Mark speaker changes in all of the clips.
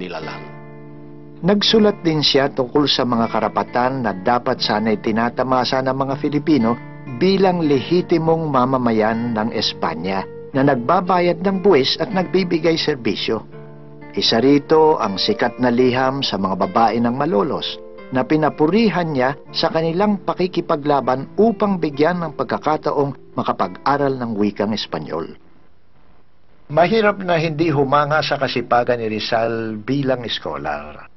Speaker 1: nilalang.
Speaker 2: Nagsulat din siya tungkol sa mga karapatan na dapat sana'y tinatamasa ng mga Filipino bilang lehitimong mamamayan ng Espanya na nagbabayad ng buwis at nagbibigay serbisyo. Isa rito ang sikat na liham sa mga babae ng Malolos na pinapurihan niya sa kanilang pakikipaglaban upang bigyan ng pagkakataong makapag-aral ng wikang Espanyol. Mahirap na hindi humanga sa kasipagan ni Rizal bilang eskolar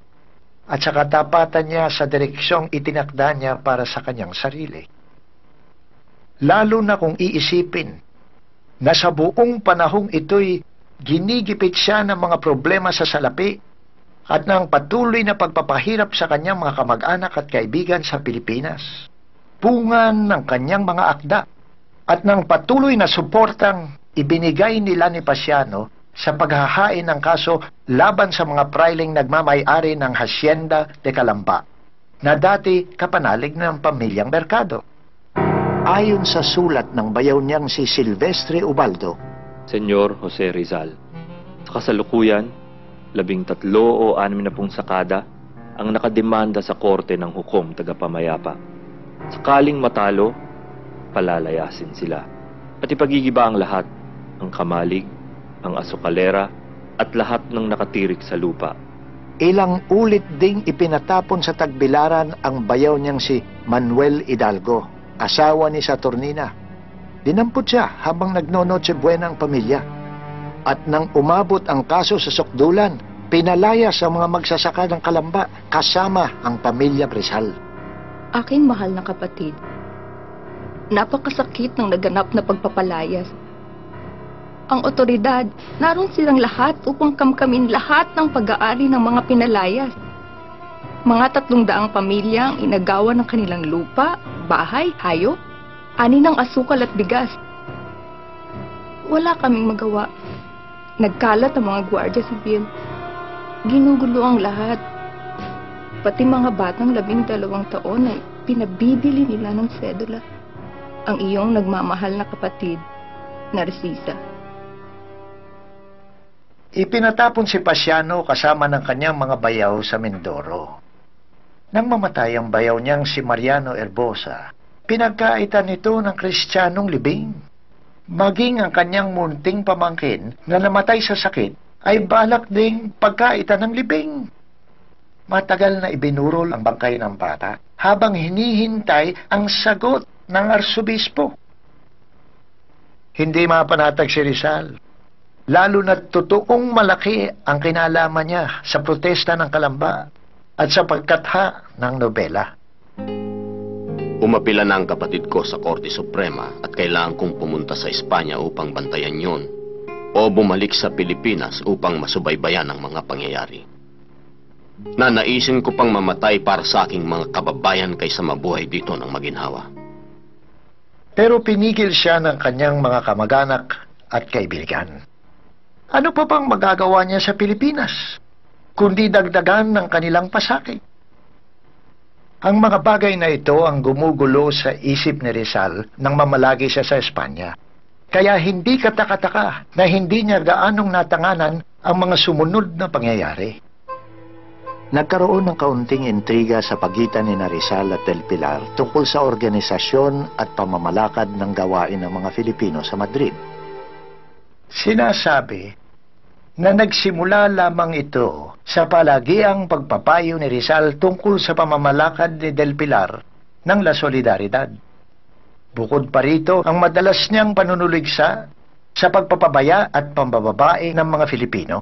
Speaker 2: at sa katapatan niya sa direksyong itinakda niya para sa kanyang sarili. Lalo na kung iisipin na sa buong panahong ito'y ginigipit siya ng mga problema sa salapi at ng patuloy na pagpapahirap sa kanyang mga kamag-anak at kaibigan sa Pilipinas. Bungan ng kanyang mga akda at ng patuloy na suportang ibinigay nila ni Pasiano sa paghahain ng kaso laban sa mga prailing nagmamay-ari ng Hacienda de Calamba na dati kapanalig ng pamilyang Mercado. Ayon sa sulat ng bayaw niyang si Silvestre Ubaldo,
Speaker 3: Senyor Jose Rizal, sa kasalukuyan, 13 o 60 sakada ang nakademanda sa korte ng hukom tagapamayapa. Sakaling matalo, palalayasin sila at ipagigiba ang lahat, ang kamalig, ang asukalera at lahat ng nakatirik sa lupa.
Speaker 2: Ilang ulit ding ipinatapon sa tagbilaran ang bayaw niyang si Manuel Hidalgo, asawa ni Saturnina. Dinampot siya habang nagnonoche buena ang pamilya. At nang umabot ang kaso sa sukdulan, pinalaya sa mga magsasaka ng Kalamba kasama ang pamilya Rizal.
Speaker 4: Aking mahal na kapatid, napakasakit ng naganap na pagpapalayas. Ang otoridad, naroon silang lahat upang kamkamin lahat ng pag-aari ng mga pinalayas. Mga 300 pamilya ang inagawa ng kanilang lupa, bahay, hayop, ani ng asukal at bigas. Wala kaming magawa. Nagkalat ang mga gwardiya sibil. Ginugulo ang lahat. Pati mga batang 12 taon ay pinabibili nila ng sedula. Ang iyong nagmamahal na kapatid, Narcisa.
Speaker 2: Ipinatapon si Pasiano kasama ng kanyang mga bayaw sa Mindoro. Nang mamatay ang bayaw niyang si Mariano Herbosa, pinagkaitan ito ng Kristiyanong libing. Maging ang kanyang munting pamangkin na namatay sa sakit ay balak ding pagkaitan ng libing. Matagal na ibinurol ang bangkay ng bata habang hinihintay ang sagot ng arsobispo. Hindi mapanatag si Rizal, lalo na totoong malaki ang kinalaman niya sa protesta ng Kalamba at sa pagkatha ng nobela.
Speaker 1: Umapila na ang kapatid ko sa Korte Suprema at kailangan kong pumunta sa Espanya upang bantayan yon o bumalik sa Pilipinas upang masubaybayan ang mga pangyayari. Nanaisin ko pang mamatay para sa aking mga kababayan kaysa mabuhay dito ng maginhawa.
Speaker 2: Pero pinigil siya ng kanyang mga kamag-anak at kaibigan. Ano pa bang magagawa niya sa Pilipinas, kundi dagdagan ng kanilang pasakit? Ang mga bagay na ito ang gumugulo sa isip ni Rizal nang mamalagi siya sa Espanya. Kaya hindi kataka-taka na hindi niya gaanong natanganan ang mga sumunod na pangyayari. Nagkaroon ng kaunting intriga sa pagitan ni Rizal at Del Pilar tungkol sa organisasyon at pamamalakad ng gawain ng mga Filipino sa Madrid. Sinasabi na nagsimula lamang ito sa palagiang pagpapayo ni Rizal tungkol sa pamamalakad ni Del Pilar ng La Solidaridad. Bukod pa rito ang madalas niyang panunuligsa sa pagpapabaya at pambababae ng mga Filipino.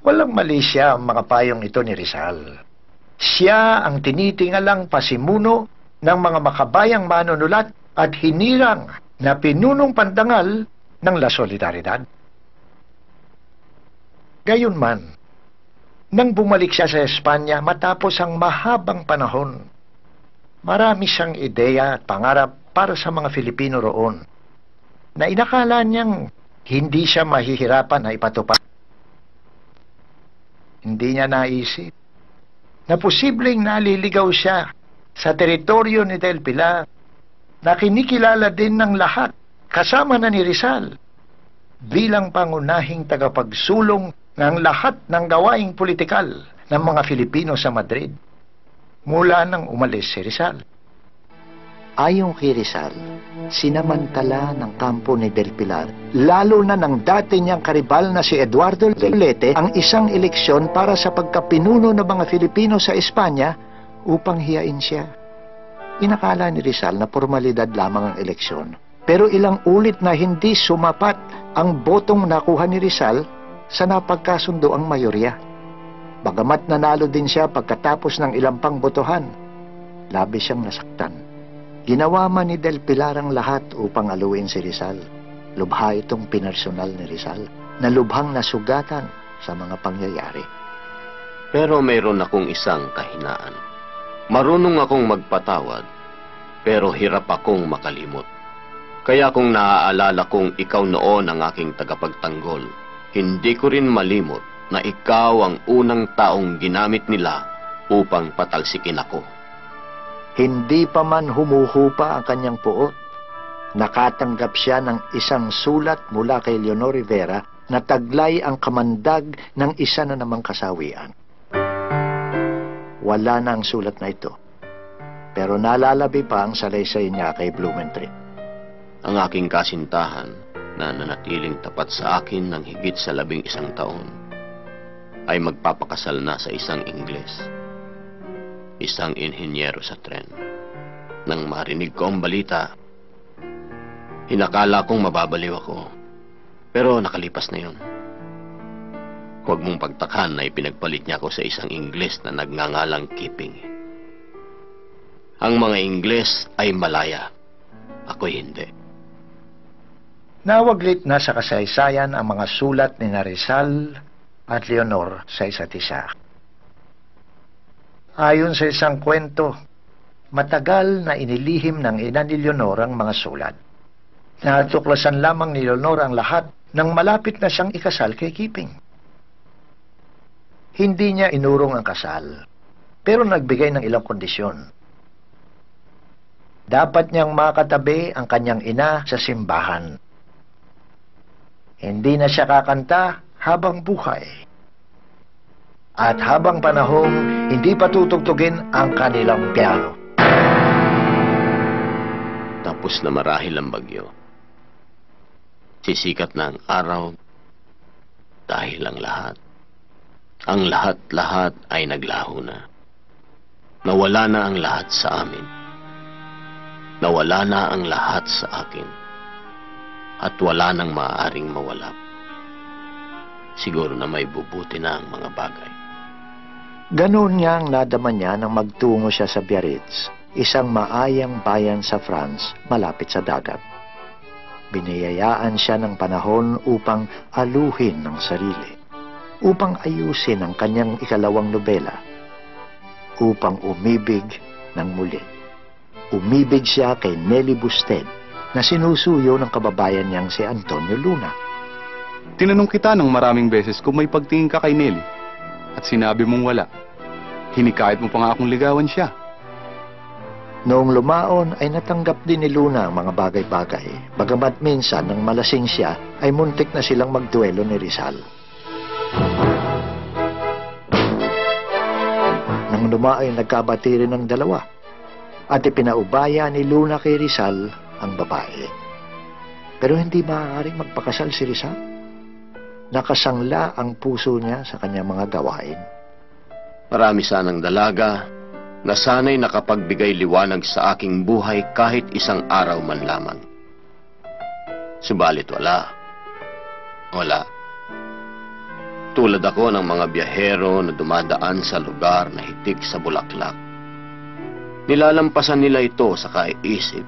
Speaker 2: Walang mali siya ang mga payong ito ni Rizal. Siya ang tinitingalang pasimuno ng mga makabayang manunulat at hinirang na pinunong pandangal ng La Solidaridad. Gayunman, nang bumalik siya sa Espanya matapos ang mahabang panahon, marami siyang ideya at pangarap para sa mga Filipino roon na inakala niyang hindi siya mahihirapan na ipatupad. Hindi niya naisip na posibleng naliligaw siya sa teritoryo ni Del Pilar na kinikilala din ng lahat kasama na ni Rizal bilang pangunahing tagapagsulong ng lahat ng gawaing politikal ng mga Filipino sa Madrid mula nang umalis si Rizal. Ayon kay Rizal, sinamantala ng kampo ni Del Pilar, lalo na ng dati niyang karibal na si Eduardo Lete, ang isang eleksyon para sa pagkapinuno ng mga Filipino sa Espanya upang hiyain siya. Inakala ni Rizal na formalidad lamang ang eleksyon, pero ilang ulit na hindi sumapat ang botong nakuha ni Rizal sa napagkasundo ang mayorya. Bagamat nanalo din siya pagkatapos ng ilang pang botohan, labis siyang nasaktan. Ginawa man ni Del Pilar ang lahat upang aluin si Rizal. Lubha itong pinersonal ni Rizal na lubhang nasugatan sa mga pangyayari.
Speaker 1: Pero mayroon akong isang kahinaan. Marunong akong magpatawad, pero hirap akong makalimot. Kaya kung naaalala kong ikaw noon ang aking tagapagtanggol, hindi ko rin malimot na ikaw ang unang taong ginamit nila upang patalsikin ako.
Speaker 2: Hindi pa man humuhupa ang kanyang puot, nakatanggap siya ng isang sulat mula kay Leonor Rivera na taglay ang kamandag ng isa na namang kasawian. Wala na ang sulat na ito, pero nalalabi pa ang salaysay niya kay Blumentritt.
Speaker 1: Ang aking kasintahan na nanatiling tapat sa akin ng higit sa 11 taon ay magpapakasal na sa isang Ingles, isang inhinyero sa tren. Nang marinig ko ang balita, hinakala kong mababaliw ako, pero nakalipas na yun. Huwag mong pagtakhan na ipinagpalit niya ako sa isang Ingles na nagngangalang Keeping. Ang mga Ingles ay malaya, ako'y hindi.
Speaker 2: Nawaglit na sa kasaysayan ang mga sulat ni Rizal at Leonor sa isa't isa. Ayon sa isang kwento, matagal na inilihim ng ina ni Leonor ang mga sulat. Natuklasan lamang ni Leonor ang lahat nang malapit na siyang ikasal kay Keeping. Hindi niya inurong ang kasal, pero nagbigay ng ilang kondisyon. Dapat niyang makatabi ang kanyang ina sa simbahan. Hindi na siya kakanta habang buhay. At habang panahong hindi patutugtugin ang kanilang piano.
Speaker 1: Tapos na marahil ang bagyo. Sisikat na ang araw dahil ang lahat ay naglaho na. Nawala na ang lahat sa amin. Nawala na ang lahat sa akin. At wala nang maaaring mawala. Siguro na may bubuti na ang mga bagay.
Speaker 2: Ganoon niya ang nadama niya nang magtungo siya sa Biarritz, isang maayang bayan sa France malapit sa dagat. Biniyayaan siya ng panahon upang aluhin ng sarili, upang ayusin ang kanyang ikalawang nobela, upang umibig ng muli. Umibig siya kay Nelly Busted na sinusuyo ng kababayan niyang si Antonio Luna.
Speaker 5: Tinanong kita ng maraming beses kung may pagtingin ka kay Nelly at sinabi mong wala. Hinikayat mo pa nga akong ligawan siya.
Speaker 2: Noong lumaon ay natanggap din ni Luna ang mga bagay-bagay, bagamat minsan nang malasing siya ay muntik na silang magduelo ni Rizal. Nang lumaon ay nagkabati rin ng dalawa at ipinaubaya ni Luna kay Rizal ang babae. Pero hindi maaaring magpakasal si Rizal. Nakasangla ang puso niya sa kanyang mga gawain.
Speaker 1: Marami sanang dalaga na sana'y nakapagbigay liwanag sa aking buhay kahit isang araw man lamang. Subalit wala. Wala. Tulad ako ng mga biyahero na dumadaan sa lugar na hitik sa bulaklak. Nilalampasan nila ito sa kaiisip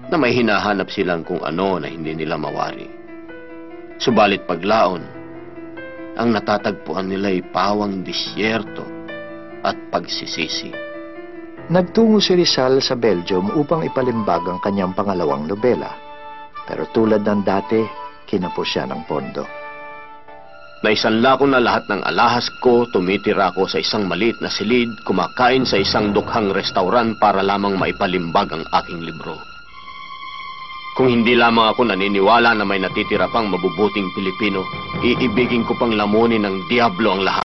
Speaker 1: na may hinahanap silang kung ano na hindi nila mawari. Subalit paglaon, ang natatagpuan nila'y pawang disyerto at pagsisisi.
Speaker 2: Nagtungo si Rizal sa Belgium upang ipalimbag ang kanyang pangalawang nobela. Pero tulad ng dati, kinapos siya ng pondo.
Speaker 1: Naisanla ko na lahat ng alahas ko, tumitira ko sa isang maliit na silid, kumakain sa isang dukhang restauran para lamang maipalimbag ang aking libro. Kung hindi lamang ako naniniwala na may natitira pang mabubuting Pilipino, iibigin ko pang lamunin ng Diablo ang lahat.